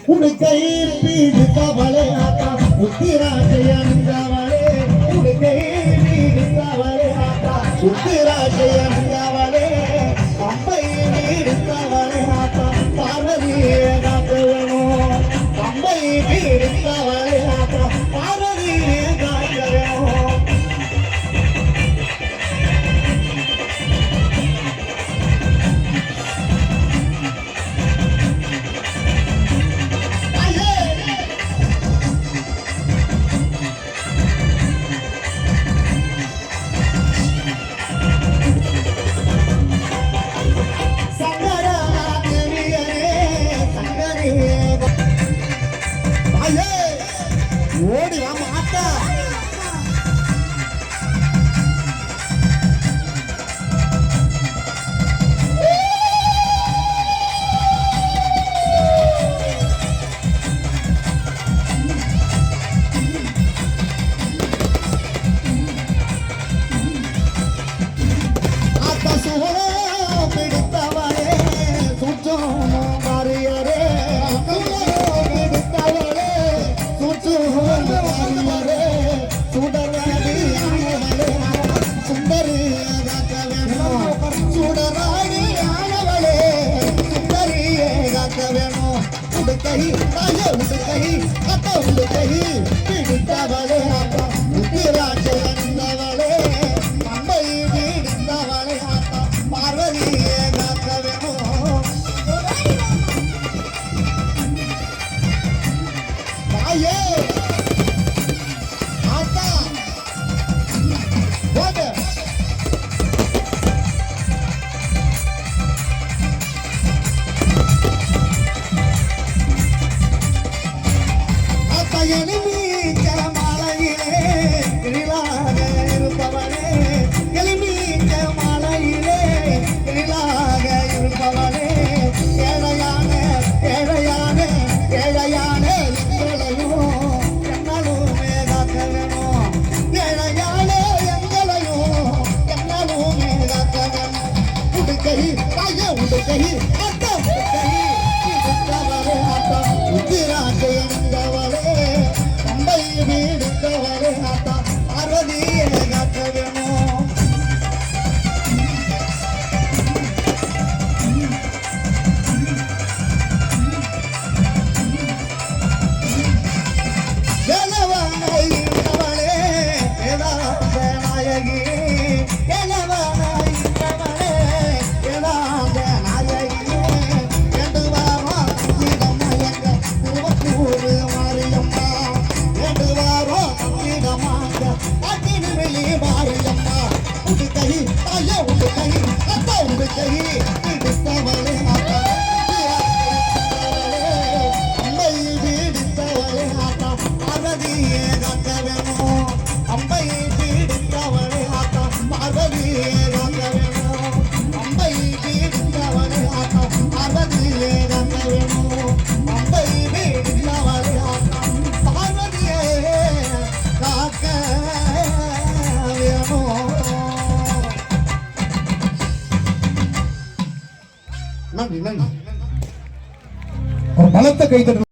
உடுக்கை பீடித்தவளே ஆத்தா உத்திராட்சையந்தவளே உடுக்கை பீடித்தவளே ஆத்தா உத்திராட்சையந்தவளே பம்பை பீடித்தவளே ஆத்தா பார்வதியே காக்கவேணும் பம்பை பீடித்தவளே ஆத்தா பார்வதியே காக்கவேணும் ஓடி வா மாத்தா ஆத்தா சுவோ பிடித்தவளே சுற்றும் மாறியரே பிடித்தவளே ஆத்தா உத்திராட்சையந்தவளே பம்பை பிடித்தவளே ஆத்தா பார்வதியே காக்க வேணும் தாயே ஆத்தா போடு எளிமீச்ச மாலையிலே எழிலாக இருப்பவனே எளிமீச்ச மாலையிலே எழிலாக இருப்பவனே ஏழையான ஏழையான ஏழையான எங்களையும் என்னாலுமே காக்க வேணும் ஏழையான எங்களையும் என்னாலுமே காக்க வேணும் உடுக்கை தாய உடுக்கை அத்தா உடுக்கை உடுக்கவரே அத்தா உத்திராட்சை எந்தவளே பம்பை வீடுத்தவளே ஆத்தா பார்வதியே காக்க வேணும் எலவனாயிருந்தவளே வேதாந்த நாயகி எலவனாயிருந்தவளே வேதாந்த நாயகி வேண்டுவாரா தம்மிடமயங்க திருவத்தூர் மாரியம்மா வேண்டுவாரோ தம்மிடமாக அக்கினிமேலி மாரியம்மா உடுக்கை தாய உடுக்கை அத்தா உடுக்கை பிடித்தவளே ஆத்தா அம்மை பிடித்தவளே ஆத்தா பார்வதியே காக்க வேணும் அம்பை பிடித்தவளே ஆத்தா பார்வதியே காக்க வேணும் அம்பை பிடித்தவளே ஆத்தா பார்வதியே காக்க வேணும் அம்பை பிடித்தவளே ஆத்தா பார்வதியே காக்க வேணும். நன்றி நன்றி. ஒரு பலத்த கைத்தட்டல்.